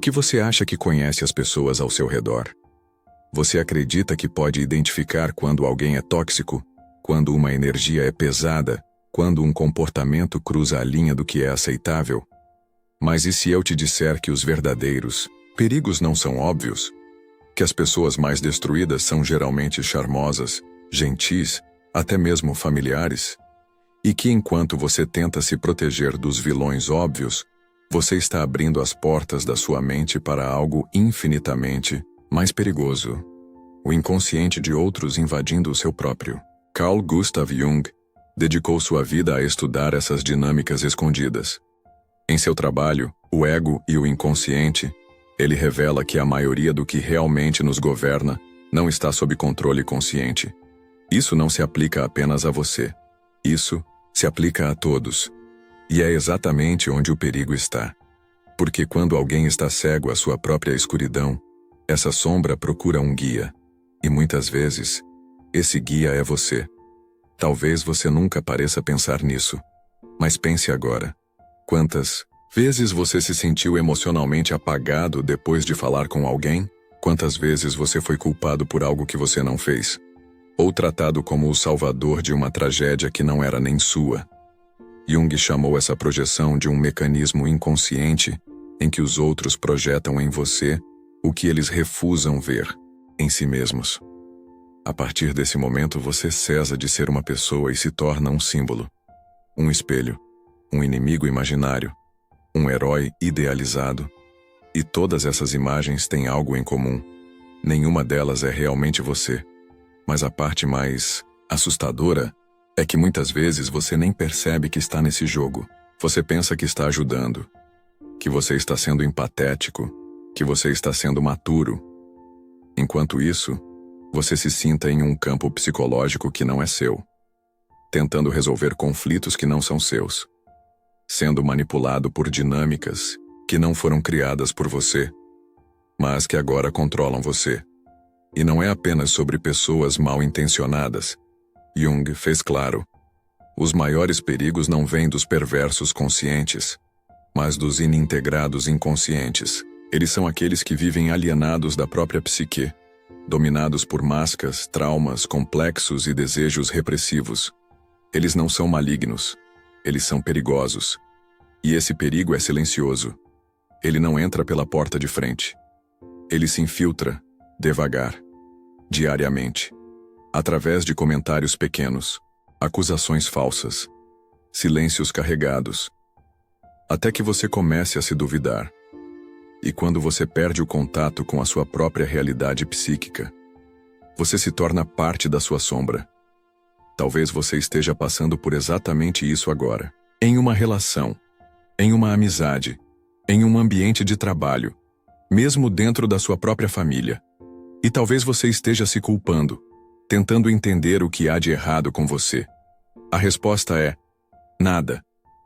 que você acha que conhece as pessoas ao seu redor? Você acredita que pode identificar quando alguém é tóxico, quando uma energia é pesada, quando um comportamento cruza a linha do que é aceitável? Mas e se eu te disser que os verdadeiros perigos não são óbvios? Que as pessoas mais destruídas são geralmente charmosas, gentis, até mesmo familiares? E que enquanto você tenta se proteger dos vilões óbvios, você está abrindo as portas da sua mente para algo infinitamente mais perigoso: o inconsciente de outros invadindo o seu próprio. Carl Gustav Jung dedicou sua vida a estudar essas dinâmicas escondidas. Em seu trabalho, O Ego e o Inconsciente, ele revela que a maioria do que realmente nos governa não está sob controle consciente. Isso não se aplica apenas a você. Isso se aplica a todos. E é exatamente onde o perigo está. Porque quando alguém está cego à sua própria escuridão, essa sombra procura um guia. E muitas vezes, esse guia é você. Talvez você nunca pareça pensar nisso. Mas pense agora. Quantas vezes você se sentiu emocionalmente apagado depois de falar com alguém? Quantas vezes você foi culpado por algo que você não fez? Ou tratado como o salvador de uma tragédia que não era nem sua? Jung chamou essa projeção de um mecanismo inconsciente em que os outros projetam em você o que eles refusam ver em si mesmos. A partir desse momento você cessa de ser uma pessoa e se torna um símbolo, um espelho, um inimigo imaginário, um herói idealizado. E todas essas imagens têm algo em comum. Nenhuma delas é realmente você. Mas a parte mais assustadora é que muitas vezes você nem percebe que está nesse jogo. Você pensa que está ajudando, que você está sendo empatético, que você está sendo maturo. Enquanto isso, você se sinta em um campo psicológico que não é seu, tentando resolver conflitos que não são seus, sendo manipulado por dinâmicas que não foram criadas por você, mas que agora controlam você. E não é apenas sobre pessoas mal intencionadas. Jung fez claro: os maiores perigos não vêm dos perversos conscientes, mas dos inintegrados inconscientes. Eles são aqueles que vivem alienados da própria psique, dominados por máscaras, traumas complexos e desejos repressivos. Eles não são malignos, eles são perigosos. E esse perigo é silencioso. Ele não entra pela porta de frente. Ele se infiltra, devagar, diariamente, através de comentários pequenos, acusações falsas, silêncios carregados, até que você comece a se duvidar. E quando você perde o contato com a sua própria realidade psíquica, você se torna parte da sua sombra. Talvez você esteja passando por exatamente isso agora. Em uma relação, em uma amizade, em um ambiente de trabalho, mesmo dentro da sua própria família. E talvez você esteja se culpando, tentando entender o que há de errado com você. A resposta é: nada.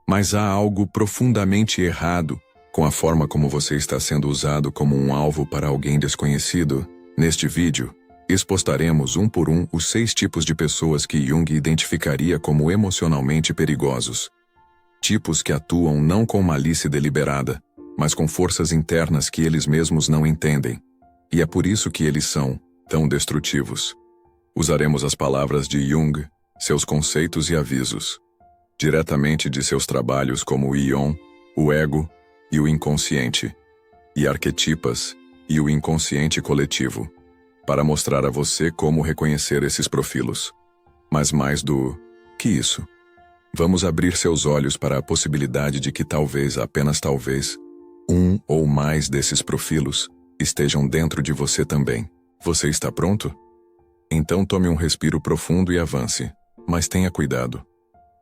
Mas há algo profundamente errado com a forma como você está sendo usado como um alvo para alguém desconhecido. Neste vídeo, expostaremos um por um os 6 tipos de pessoas que Jung identificaria como emocionalmente perigosos. Tipos que atuam não com malícia deliberada, mas com forças internas que eles mesmos não entendem. E é por isso que eles são tão destrutivos. Usaremos as palavras de Jung, seus conceitos e avisos, diretamente de seus trabalhos como o Ion, o Ego e o Inconsciente, e Arquetipas e o Inconsciente Coletivo, para mostrar a você como reconhecer esses profilos. Mas mais do que isso, vamos abrir seus olhos para a possibilidade de que talvez, apenas talvez, um ou mais desses profilos estejam dentro de você também. Você está pronto? Então tome um respiro profundo e avance, mas tenha cuidado.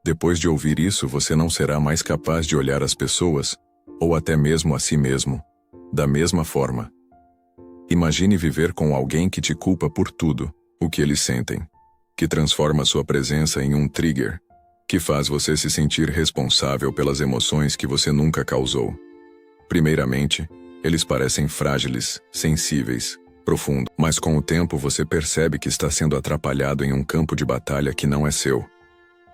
Depois de ouvir isso, você não será mais capaz de olhar as pessoas, ou até mesmo a si mesmo, da mesma forma. Imagine viver com alguém que te culpa por tudo o que eles sentem, que transforma sua presença em um trigger, que faz você se sentir responsável pelas emoções que você nunca causou. Primeiramente, eles parecem frágeis, sensíveis, profundos, mas com o tempo você percebe que está sendo atrapalhado em um campo de batalha que não é seu,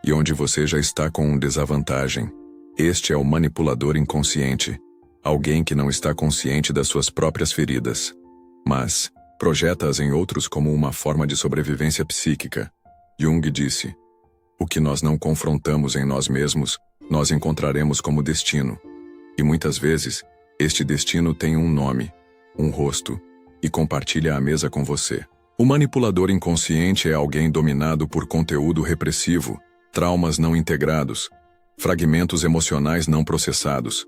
e onde você já está com desvantagem. Este é o manipulador inconsciente, Alguém que não está consciente das suas próprias feridas, mas projeta-as em outros como uma forma de sobrevivência psíquica. Jung disse: o que nós não confrontamos em nós mesmos, nós encontraremos como destino. E muitas vezes, este destino tem um nome, um rosto, e compartilha a mesa com você. O manipulador inconsciente é alguém dominado por conteúdo repressivo, traumas não integrados, fragmentos emocionais não processados.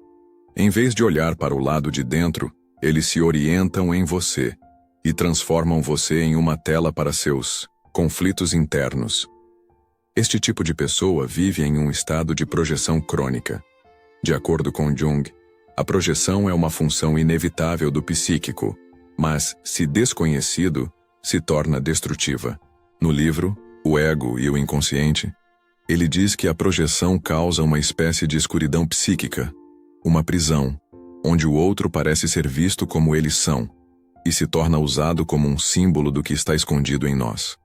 Em vez de olhar para o lado de dentro, eles se orientam em você e transformam você em uma tela para seus conflitos internos. Este tipo de pessoa vive em um estado de projeção crônica. De acordo com Jung, a projeção é uma função inevitável do psíquico, mas, se desconhecido, se torna destrutiva. No livro, O Ego e o Inconsciente, ele diz que a projeção causa uma espécie de escuridão psíquica, uma prisão, onde o outro parece ser visto como eles são, e se torna usado como um símbolo do que está escondido em nós.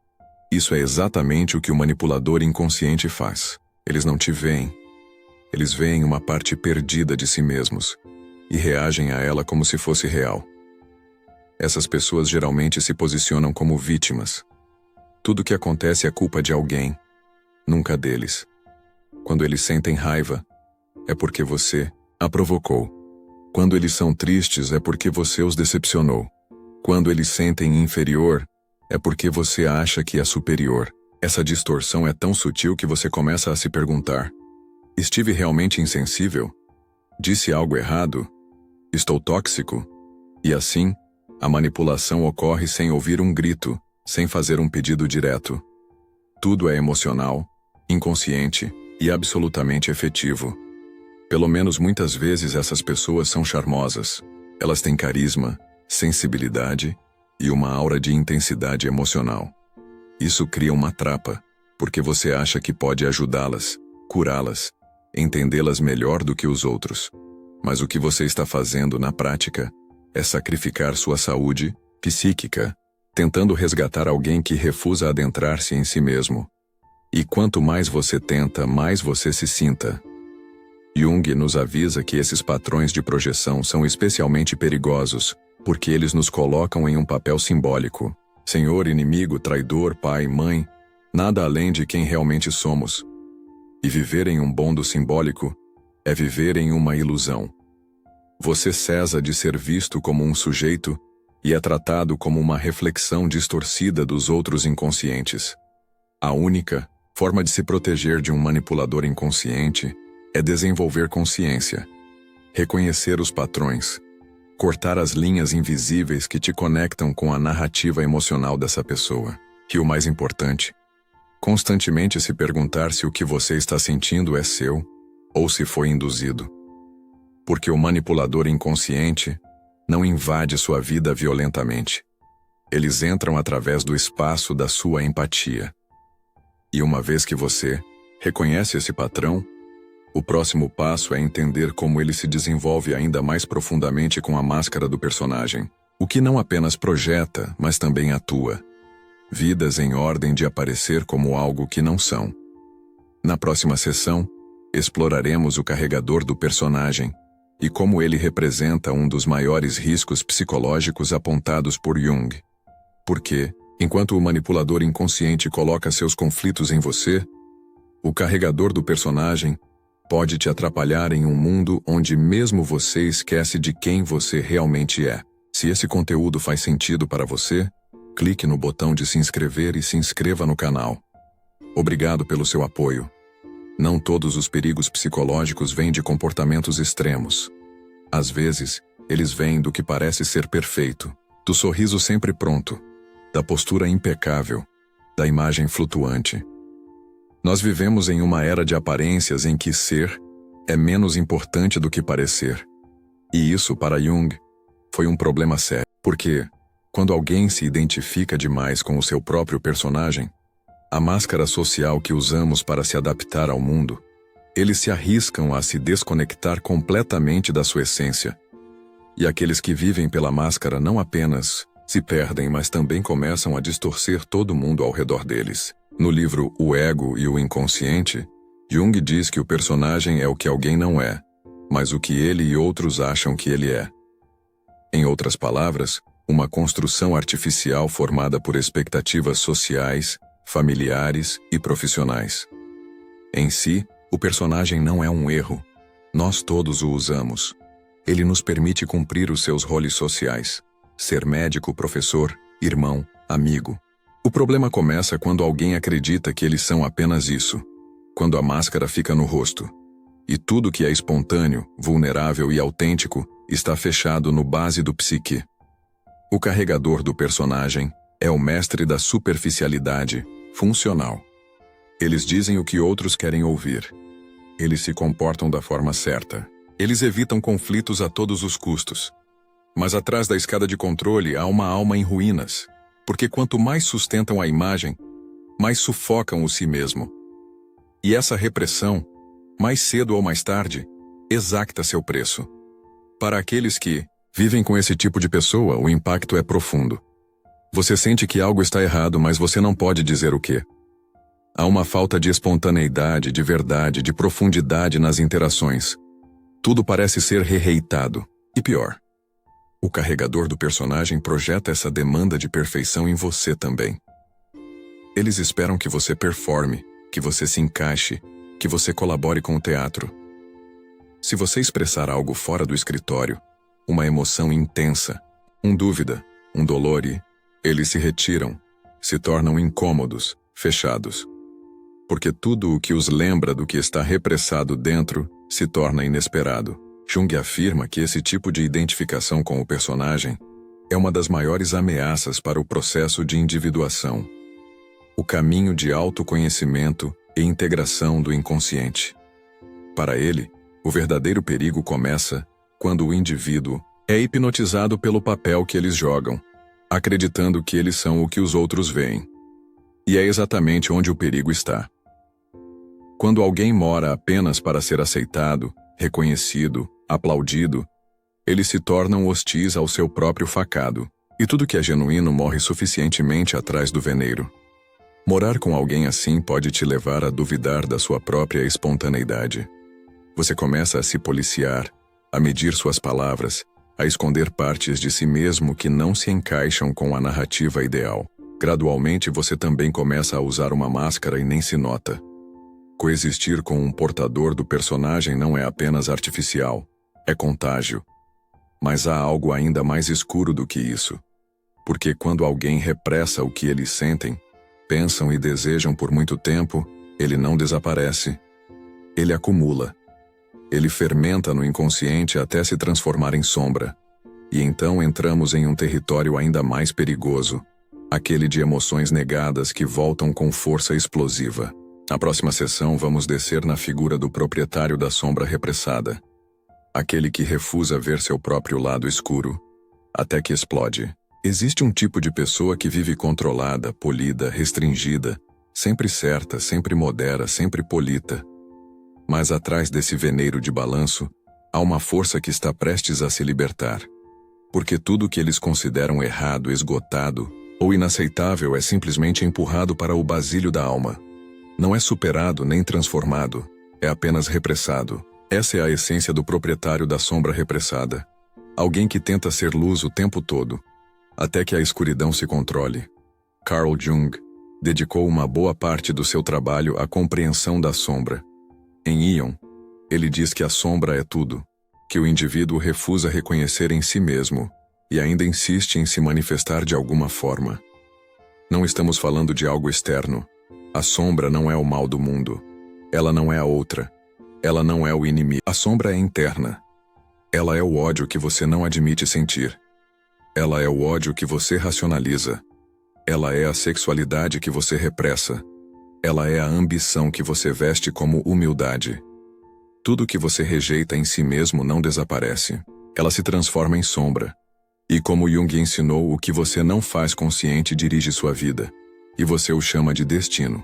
Isso é exatamente o que o manipulador inconsciente faz. Eles não te veem. Eles veem uma parte perdida de si mesmos e reagem a ela como se fosse real. Essas pessoas geralmente se posicionam como vítimas. Tudo o que acontece é culpa de alguém, nunca deles. Quando eles sentem raiva, é porque você a provocou. Quando eles são tristes, é porque você os decepcionou. Quando eles sentem inferior, é porque você acha que é superior. Essa distorção é tão sutil que você começa a se perguntar: estive realmente insensível? Disse algo errado? Estou tóxico? E assim, a manipulação ocorre sem ouvir um grito, sem fazer um pedido direto. Tudo é emocional, inconsciente e absolutamente efetivo. Pelo menos muitas vezes essas pessoas são charmosas. Elas têm carisma, sensibilidade e uma aura de intensidade emocional. Isso cria uma trapa, porque você acha que pode ajudá-las, curá-las, entendê-las melhor do que os outros. Mas o que você está fazendo na prática é sacrificar sua saúde psíquica, tentando resgatar alguém que refusa adentrar-se em si mesmo. E quanto mais você tenta, mais você se sinta. Jung nos avisa que esses padrões de projeção são especialmente perigosos, porque eles nos colocam em um papel simbólico. Senhor, inimigo, traidor, pai, mãe, nada além de quem realmente somos. E viver em um mundo simbólico é viver em uma ilusão. Você cessa de ser visto como um sujeito e é tratado como uma reflexão distorcida dos outros inconscientes. A única forma de se proteger de um manipulador inconsciente é desenvolver consciência, reconhecer os padrões, cortar as linhas invisíveis que te conectam com a narrativa emocional dessa pessoa. E o mais importante, constantemente se perguntar se o que você está sentindo é seu ou se foi induzido. Porque o manipulador inconsciente não invade sua vida violentamente. Eles entram através do espaço da sua empatia. E uma vez que você reconhece esse padrão, o próximo passo é entender como ele se desenvolve ainda mais profundamente com a máscara do personagem, o que não apenas projeta, mas também atua. Vidas em ordem de aparecer como algo que não são. Na próxima sessão, exploraremos o carregador do personagem e como ele representa um dos maiores riscos psicológicos apontados por Jung. Porque, enquanto o manipulador inconsciente coloca seus conflitos em você, o carregador do personagem pode te atrapalhar em um mundo onde mesmo você esquece de quem você realmente é. Se esse conteúdo faz sentido para você, clique no botão de se inscrever e se inscreva no canal. Obrigado pelo seu apoio. Não todos os perigos psicológicos vêm de comportamentos extremos. Às vezes, eles vêm do que parece ser perfeito, do sorriso sempre pronto, da postura impecável, da imagem flutuante. Nós vivemos em uma era de aparências em que ser é menos importante do que parecer. E isso, para Jung, foi um problema sério. Porque, quando alguém se identifica demais com o seu próprio personagem, a máscara social que usamos para se adaptar ao mundo, eles se arriscam a se desconectar completamente da sua essência. E aqueles que vivem pela máscara não apenas se perdem, mas também começam a distorcer todo mundo ao redor deles. No livro O Ego e o Inconsciente, Jung diz que o personagem é o que alguém não é, mas o que ele e outros acham que ele é. Em outras palavras, uma construção artificial formada por expectativas sociais, familiares e profissionais. Em si, o personagem não é um erro. Nós todos o usamos. Ele nos permite cumprir os seus roles sociais. Ser médico, professor, irmão, amigo. O problema começa quando alguém acredita que eles são apenas isso. Quando a máscara fica no rosto. E tudo que é espontâneo, vulnerável e autêntico está fechado no base do psique. O carregador do personagem é o mestre da superficialidade, funcional. Eles dizem o que outros querem ouvir. Eles se comportam da forma certa. Eles evitam conflitos a todos os custos. Mas atrás da escada de controle há uma alma em ruínas, porque quanto mais sustentam a imagem, mais sufocam o si mesmo. E essa repressão, mais cedo ou mais tarde, exacta seu preço. Para aqueles que vivem com esse tipo de pessoa, o impacto é profundo. Você sente que algo está errado, mas você não pode dizer o quê. Há uma falta de espontaneidade, de verdade, de profundidade nas interações. Tudo parece ser rejeitado. E pior, o carregador do personagem projeta essa demanda de perfeição em você também. Eles esperam que você performe, que você se encaixe, que você colabore com o teatro. Se você expressar algo fora do escritório, uma emoção intensa, dúvida, dolor e eles se retiram, se tornam incômodos, fechados. Porque tudo o que os lembra do que está repressado dentro se torna inesperado. Jung afirma que esse tipo de identificação com o personagem é uma das maiores ameaças para o processo de individuação. O caminho de autoconhecimento e integração do inconsciente. Para ele, o verdadeiro perigo começa quando o indivíduo é hipnotizado pelo papel que eles jogam, acreditando que eles são o que os outros veem. E é exatamente onde o perigo está. Quando alguém mora apenas para ser aceitado, reconhecido, aplaudido, eles se tornam hostis ao seu próprio facado, e tudo que é genuíno morre suficientemente atrás do veneiro. Morar com alguém assim pode te levar a duvidar da sua própria espontaneidade. Você começa a se policiar, a medir suas palavras, a esconder partes de si mesmo que não se encaixam com a narrativa ideal. Gradualmente você também começa a usar uma máscara e nem se nota. Coexistir com um portador do personagem não é apenas artificial, é contágio. Mas há algo ainda mais escuro do que isso. Porque quando alguém repressa o que eles sentem, pensam e desejam por muito tempo, ele não desaparece. Ele acumula. Ele fermenta no inconsciente até se transformar em sombra. E então entramos em um território ainda mais perigoso, aquele de emoções negadas que voltam com força explosiva. Na próxima sessão vamos descer na figura do proprietário da sombra repressada. Aquele que refusa ver seu próprio lado escuro, até que explode. Existe um tipo de pessoa que vive controlada, polida, restringida, sempre certa, sempre modera, sempre polita. Mas atrás desse veneiro de balanço, há uma força que está prestes a se libertar. Porque tudo que eles consideram errado, esgotado ou inaceitável é simplesmente empurrado para o basílio da alma. Não é superado nem transformado, é apenas repressado. Essa é a essência do proprietário da sombra repressada. Alguém que tenta ser luz o tempo todo, até que a escuridão se controle. Carl Jung dedicou uma boa parte do seu trabalho à compreensão da sombra. Em Ion, ele diz que a sombra é tudo, que o indivíduo refusa reconhecer em si mesmo e ainda insiste em se manifestar de alguma forma. Não estamos falando de algo externo. A sombra não é o mal do mundo. Ela não é a outra. Ela não é o inimigo. A sombra é interna. Ela é o ódio que você não admite sentir. Ela é o ódio que você racionaliza. Ela é a sexualidade que você repressa. Ela é a ambição que você veste como humildade. Tudo que você rejeita em si mesmo não desaparece. Ela se transforma em sombra. E como Jung ensinou, o que você não faz consciente dirige sua vida. E você o chama de destino.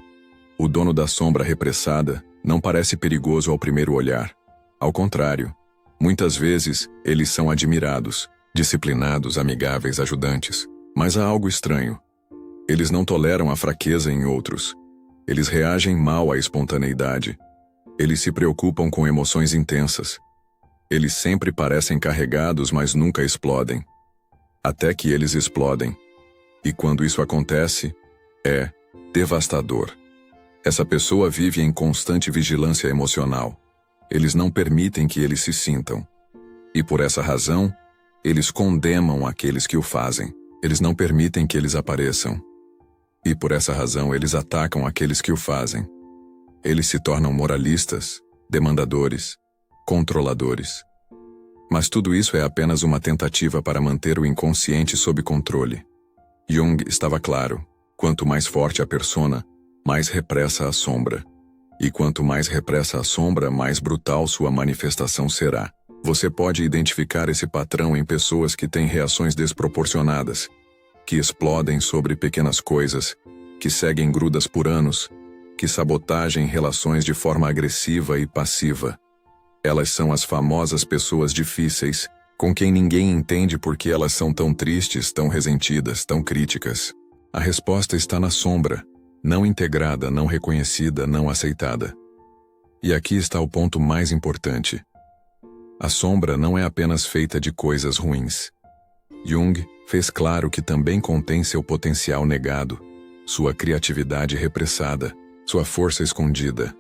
O dono da sombra repressada não parece perigoso ao primeiro olhar. Ao contrário, muitas vezes eles são admirados, disciplinados, amigáveis, ajudantes. Mas há algo estranho. Eles não toleram a fraqueza em outros. Eles reagem mal à espontaneidade. Eles se preocupam com emoções intensas. Eles sempre parecem carregados, mas nunca explodem. Até que eles explodem. E quando isso acontece, é devastador. Essa pessoa vive em constante vigilância emocional. Eles não permitem que eles se sintam. E por essa razão, eles condenam aqueles que o fazem. Eles não permitem que eles apareçam. E por essa razão, eles atacam aqueles que o fazem. Eles se tornam moralistas, demandadores, controladores. Mas tudo isso é apenas uma tentativa para manter o inconsciente sob controle. Jung estava claro: quanto mais forte a persona, mais repressa a sombra. E quanto mais repressa a sombra, mais brutal sua manifestação será. Você pode identificar esse padrão em pessoas que têm reações desproporcionadas, que explodem sobre pequenas coisas, que seguem grudas por anos, que sabotagem relações de forma agressiva e passiva. Elas são as famosas pessoas difíceis, com quem ninguém entende por que elas são tão tristes, tão ressentidas, tão críticas. A resposta está na sombra, não integrada, não reconhecida, não aceitada. E aqui está o ponto mais importante. A sombra não é apenas feita de coisas ruins. Jung fez claro que também contém seu potencial negado, sua criatividade repressada, sua força escondida.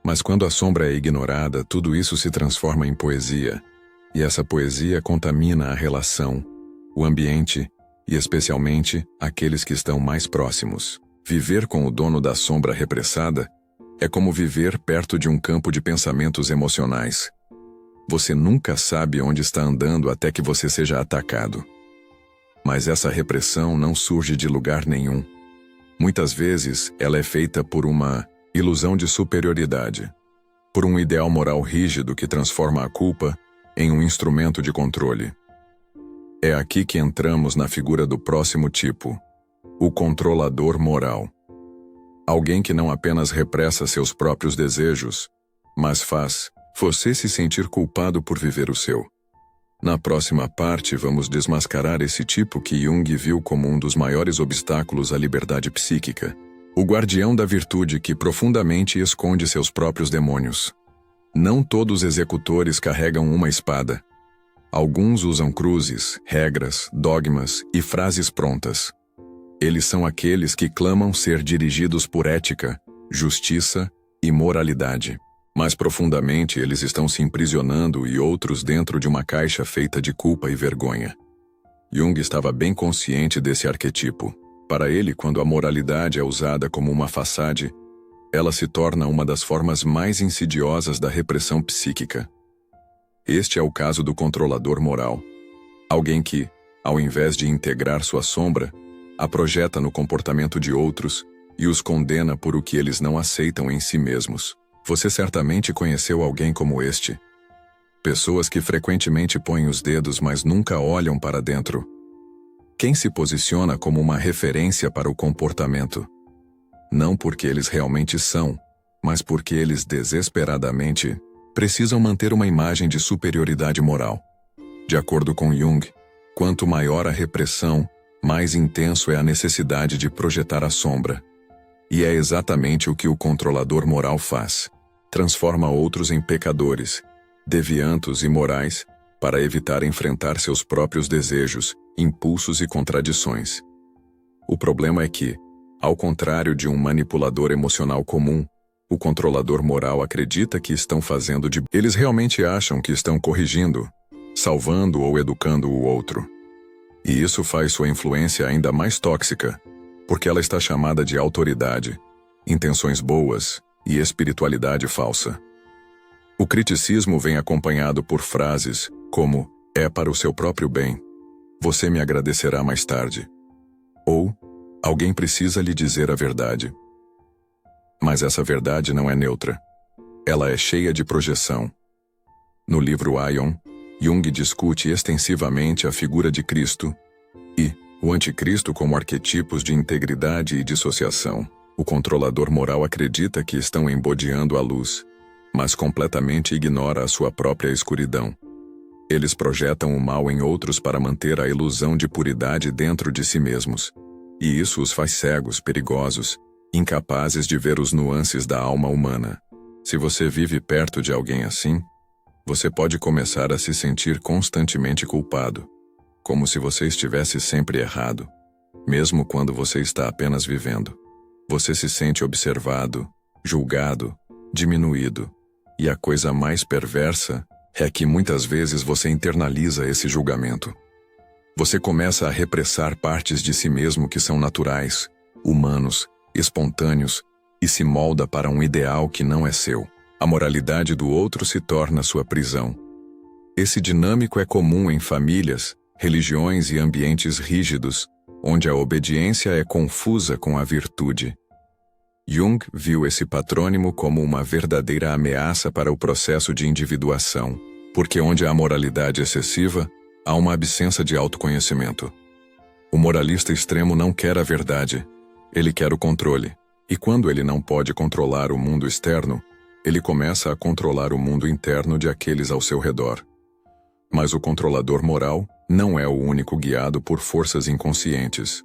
Mas quando a sombra é ignorada, tudo isso se transforma em poesia. E essa poesia contamina a relação, o ambiente e, especialmente, aqueles que estão mais próximos. Viver com o dono da sombra repressada é como viver perto de um campo de pensamentos emocionais. Você nunca sabe onde está andando até que você seja atacado. Mas essa repressão não surge de lugar nenhum. Muitas vezes, ela é feita por uma ilusão de superioridade, por um ideal moral rígido que transforma a culpa em um instrumento de controle. É aqui que entramos na figura do próximo tipo, o controlador moral. Alguém que não apenas repressa seus próprios desejos, mas faz você se sentir culpado por viver o seu. Na próxima parte, vamos desmascarar esse tipo que Jung viu como um dos maiores obstáculos à liberdade psíquica, o guardião da virtude que profundamente esconde seus próprios demônios. Não todos os executores carregam uma espada. Alguns usam cruzes, regras, dogmas e frases prontas. Eles são aqueles que clamam ser dirigidos por ética, justiça e moralidade. Mas profundamente eles estão se aprisionando e outros dentro de uma caixa feita de culpa e vergonha. Jung estava bem consciente desse arquetipo. Para ele, quando a moralidade é usada como uma façade, ela se torna uma das formas mais insidiosas da repressão psíquica. Este é o caso do controlador moral. Alguém que, ao invés de integrar sua sombra, a projeta no comportamento de outros e os condena por o que eles não aceitam em si mesmos. Você certamente conheceu alguém como este. Pessoas que frequentemente põem os dedos, mas nunca olham para dentro. Quem se posiciona como uma referência para o comportamento? Não porque eles realmente são, mas porque eles desesperadamente precisam manter uma imagem de superioridade moral. De acordo com Jung, quanto maior a repressão, mais intenso é a necessidade de projetar a sombra. E é exatamente o que o controlador moral faz. Transforma outros em pecadores, deviantos e morais, para evitar enfrentar seus próprios desejos, impulsos e contradições. O problema é que, ao contrário de um manipulador emocional comum, o controlador moral acredita que estão fazendo de... Eles realmente acham que estão corrigindo, salvando ou educando o outro. E isso faz sua influência ainda mais tóxica, porque ela está chamada de autoridade, intenções boas e espiritualidade falsa. O criticismo vem acompanhado por frases como "é para o seu próprio bem", "você me agradecerá mais tarde", ou "alguém precisa lhe dizer a verdade". Mas essa verdade não é neutra. Ela é cheia de projeção. No livro Aion, Jung discute extensivamente a figura de Cristo e o anticristo como arquetipos de integridade e dissociação. O controlador moral acredita que estão embodiando a luz, mas completamente ignora a sua própria escuridão. Eles projetam o mal em outros para manter a ilusão de puridade dentro de si mesmos, e isso os faz cegos, perigosos, incapazes de ver os nuances da alma humana. Se você vive perto de alguém assim, Você pode começar a se sentir constantemente culpado, como se você estivesse sempre errado, mesmo quando você está apenas vivendo. Você se sente observado, julgado, diminuído, e a coisa mais perversa é que muitas vezes você internaliza esse julgamento. Você começa a repressar partes de si mesmo que são naturais, humanos, espontâneos, e se molda para um ideal que não é seu. A moralidade do outro se torna sua prisão. Esse dinâmico é comum em famílias, religiões e ambientes rígidos, onde a obediência é confusa com a virtude. Jung viu esse patrônimo como uma verdadeira ameaça para o processo de individuação, porque onde há moralidade excessiva, há uma absência de autoconhecimento. O moralista extremo não quer a verdade, ele quer o controle. E quando ele não pode controlar o mundo externo, ele começa a controlar o mundo interno de aqueles ao seu redor. Mas o controlador moral não é o único guiado por forças inconscientes.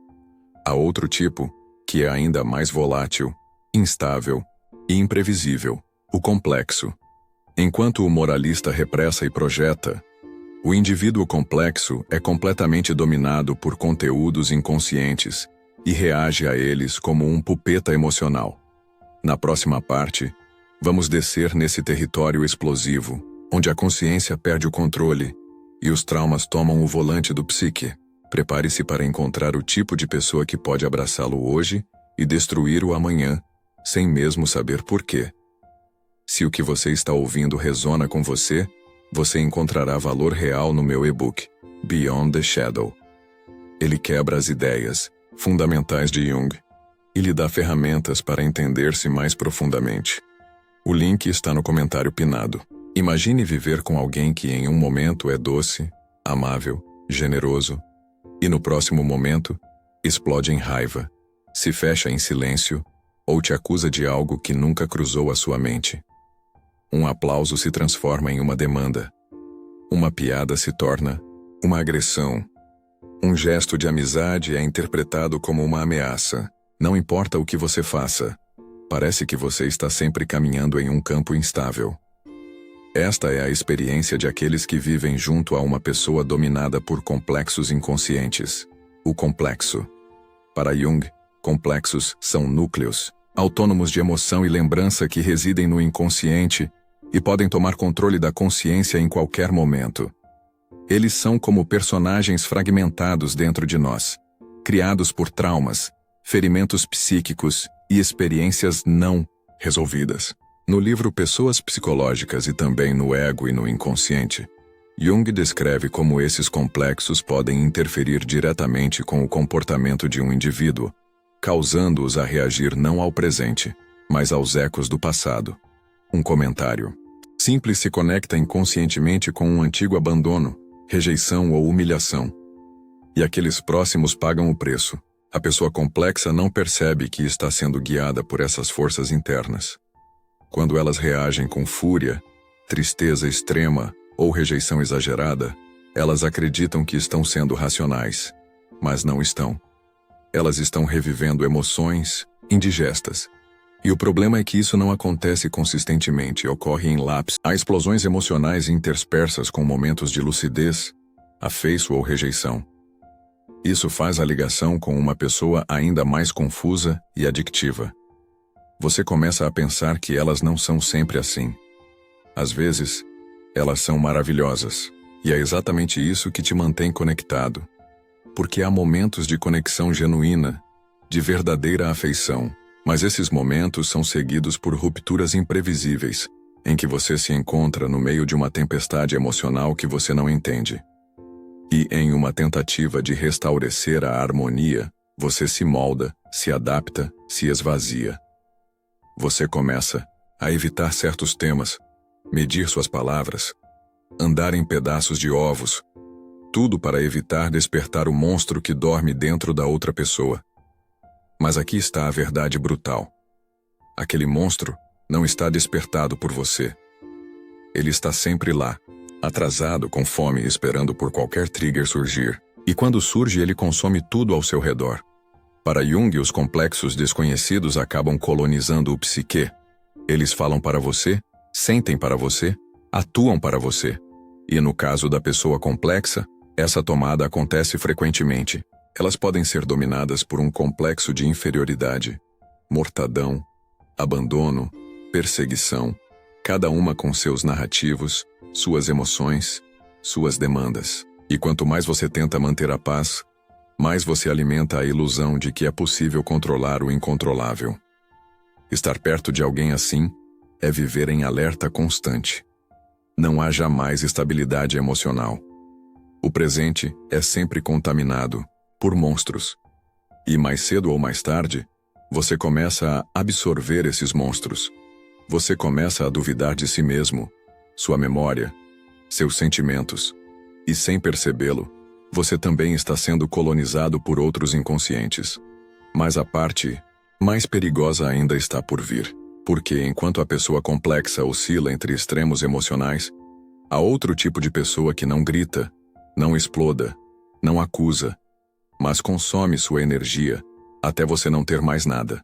Há outro tipo, que é ainda mais volátil, instável e imprevisível, o complexo. Enquanto o moralista repressa e projeta, o indivíduo complexo é completamente dominado por conteúdos inconscientes e reage a eles como um pupeta emocional. Na próxima parte, vamos descer nesse território explosivo, onde a consciência perde o controle e os traumas tomam o volante do psique. Prepare-se para encontrar o tipo de pessoa que pode abraçá-lo hoje e destruí-lo amanhã, sem mesmo saber por quê. Se o que você está ouvindo resona com você, você encontrará valor real no meu e-book, Beyond the Shadow. Ele quebra as ideias fundamentais de Jung e lhe dá ferramentas para entender-se mais profundamente. O link está no comentário pinado. Imagine viver com alguém que em um momento é doce, amável, generoso, e no próximo momento explode em raiva, se fecha em silêncio ou te acusa de algo que nunca cruzou a sua mente. Um aplauso se transforma em uma demanda. Uma piada se torna uma agressão. Um gesto de amizade é interpretado como uma ameaça. Não importa o que você faça, parece que você está sempre caminhando em um campo instável. Esta é a experiência de aqueles que vivem junto a uma pessoa dominada por complexos inconscientes. O complexo. Para Jung, complexos são núcleos autônomos de emoção e lembrança que residem no inconsciente e podem tomar controle da consciência em qualquer momento. Eles são como personagens fragmentados dentro de nós, criados por traumas, ferimentos psíquicos e experiências não resolvidas. No livro Pessoas Psicológicas e também no Ego e no Inconsciente, Jung descreve como esses complexos podem interferir diretamente com o comportamento de um indivíduo, causando-os a reagir não ao presente, mas aos ecos do passado. Um comentário simples se conecta inconscientemente com um antigo abandono, rejeição ou humilhação. E aqueles próximos pagam o preço. A pessoa complexa não percebe que está sendo guiada por essas forças internas. Quando elas reagem com fúria, tristeza extrema ou rejeição exagerada, elas acreditam que estão sendo racionais, mas não estão. Elas estão revivendo emoções indigestas. E o problema é que isso não acontece consistentemente, ocorre em lapsos. Há explosões emocionais interspersas com momentos de lucidez, afeiço ou rejeição. Isso faz a ligação com uma pessoa ainda mais confusa e adictiva. Você começa a pensar que elas não são sempre assim. Às vezes, elas são maravilhosas, e é exatamente isso que te mantém conectado. Porque há momentos de conexão genuína, de verdadeira afeição, mas esses momentos são seguidos por rupturas imprevisíveis, em que você se encontra no meio de uma tempestade emocional que você não entende. E em uma tentativa de restabelecer a harmonia, você se molda, se adapta, se esvazia. Você começa a evitar certos temas, medir suas palavras, andar em pedaços de ovos, tudo para evitar despertar o monstro que dorme dentro da outra pessoa. Mas aqui está a verdade brutal. Aquele monstro não está despertado por você. Ele está sempre lá, atrasado, com fome, esperando por qualquer trigger surgir. E quando surge, ele consome tudo ao seu redor. Para Jung, os complexos desconhecidos acabam colonizando o psique. Eles falam para você, sentem para você, atuam para você. E no caso da pessoa complexa, essa tomada acontece frequentemente. Elas podem ser dominadas por um complexo de inferioridade, mortadão, abandono, perseguição, cada uma com seus narrativos, suas emoções, suas demandas. E quanto mais você tenta manter a paz, mais você alimenta a ilusão de que é possível controlar o incontrolável. Estar perto de alguém assim é viver em alerta constante. Não há jamais estabilidade emocional. O presente é sempre contaminado por monstros. E mais cedo ou mais tarde, você começa a absorver esses monstros. Você começa a duvidar de si mesmo, sua memória, seus sentimentos. E sem percebê-lo, você também está sendo colonizado por outros inconscientes. Mas a parte mais perigosa ainda está por vir. Porque enquanto a pessoa complexa oscila entre extremos emocionais, há outro tipo de pessoa que não grita, não exploda, não acusa, mas consome sua energia até você não ter mais nada.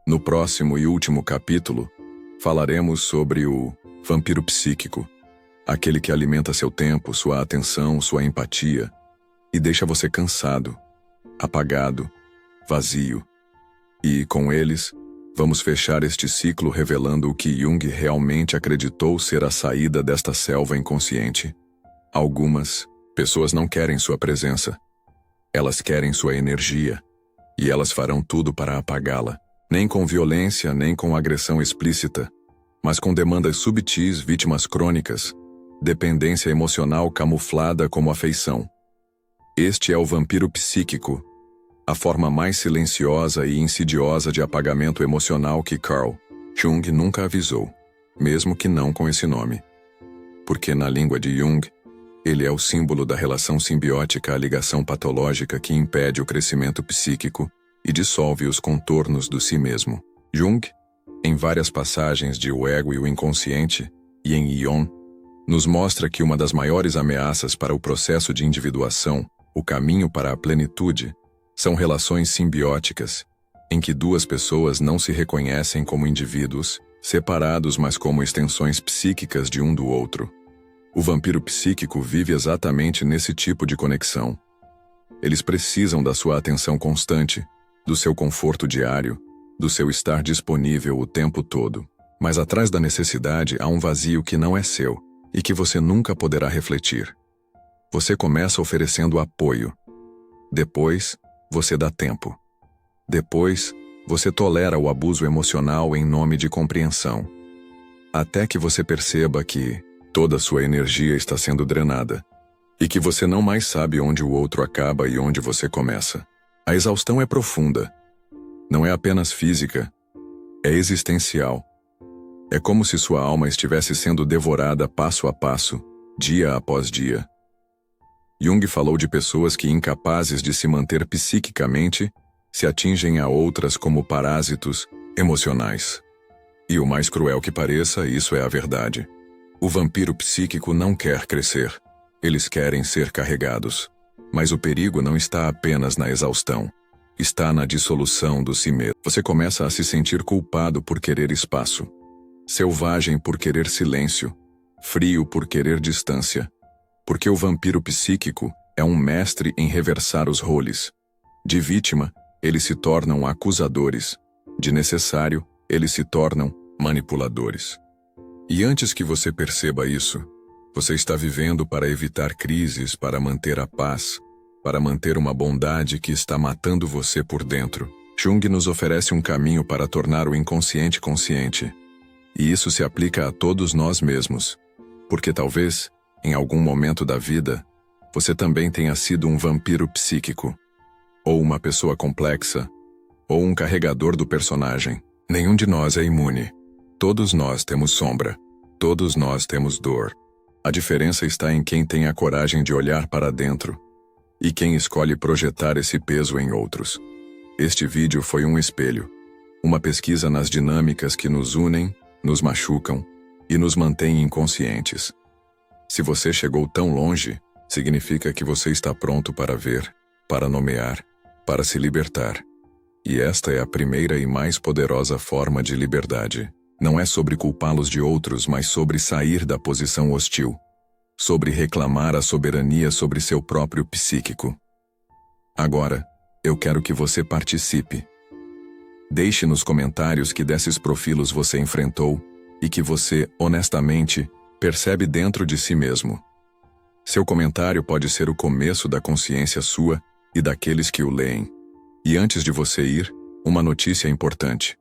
No próximo e último capítulo, falaremos sobre o vampiro psíquico, aquele que alimenta seu tempo, sua atenção, sua empatia e deixa você cansado, apagado, vazio. E, com eles, vamos fechar este ciclo revelando o que Jung realmente acreditou ser a saída desta selva inconsciente. Algumas pessoas não querem sua presença. Elas querem sua energia, e elas farão tudo para apagá-la, nem com violência, nem com agressão explícita, mas com demandas subtis, vítimas crônicas, dependência emocional camuflada como afeição. Este é o vampiro psíquico, a forma mais silenciosa e insidiosa de apagamento emocional que Carl Jung nunca avisou, mesmo que não com esse nome. Porque na língua de Jung, ele é o símbolo da relação simbiótica à ligação patológica que impede o crescimento psíquico e dissolve os contornos do si mesmo. Jung, em várias passagens de O Ego e o Inconsciente, e em Ion, nos mostra que uma das maiores ameaças para o processo de individuação, o caminho para a plenitude, são relações simbióticas, em que duas pessoas não se reconhecem como indivíduos, separados mas como extensões psíquicas de um do outro. O vampiro psíquico vive exatamente nesse tipo de conexão. Eles precisam da sua atenção constante, do seu conforto diário, do seu estar disponível o tempo todo. Mas atrás da necessidade há um vazio que não é seu e que você nunca poderá refletir. Você começa oferecendo apoio. Depois, você dá tempo. Depois, você tolera o abuso emocional em nome de compreensão. Até que você perceba que toda sua energia está sendo drenada e que você não mais sabe onde o outro acaba e onde você começa. A exaustão é profunda. Não é apenas física, é existencial. É como se sua alma estivesse sendo devorada passo a passo, dia após dia. Jung falou de pessoas que, incapazes de se manter psiquicamente, se atingem a outras como parásitos emocionais. E o mais cruel que pareça, isso é a verdade. O vampiro psíquico não quer crescer. Eles querem ser carregados. Mas o perigo não está apenas na exaustão. Está na dissolução do si mesmo. Você começa a se sentir culpado por querer espaço, selvagem por querer silêncio, frio por querer distância. Porque o vampiro psíquico é um mestre em reversar os roles. De vítima, eles se tornam acusadores. De necessário, eles se tornam manipuladores. E antes que você perceba isso, você está vivendo para evitar crises, para manter a paz, para manter uma bondade que está matando você por dentro. Jung nos oferece um caminho para tornar o inconsciente consciente. E isso se aplica a todos nós mesmos. Porque talvez, em algum momento da vida, você também tenha sido um vampiro psíquico, ou uma pessoa complexa, ou um carregador do personagem. Nenhum de nós é imune. Todos nós temos sombra. Todos nós temos dor. A diferença está em quem tem a coragem de olhar para dentro e quem escolhe projetar esse peso em outros. Este vídeo foi um espelho, uma pesquisa nas dinâmicas que nos unem, nos machucam e nos mantêm inconscientes. Se você chegou tão longe, significa que você está pronto para ver, para nomear, para se libertar. E esta é a primeira e mais poderosa forma de liberdade. Não é sobre culpá-los de outros, mas sobre sair da posição hostil. Sobre reclamar a soberania sobre seu próprio psíquico. Agora, eu quero que você participe. Deixe nos comentários que desses profilos você enfrentou e que você, honestamente, percebe dentro de si mesmo. Seu comentário pode ser o começo da consciência sua e daqueles que o leem. E antes de você ir, uma notícia importante.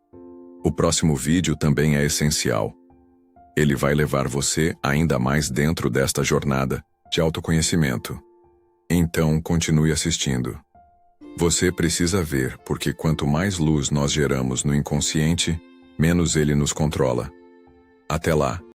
O próximo vídeo também é essencial. Ele vai levar você ainda mais dentro desta jornada de autoconhecimento. Então, continue assistindo. Você precisa ver, porque quanto mais luz nós geramos no inconsciente, menos ele nos controla. Até lá!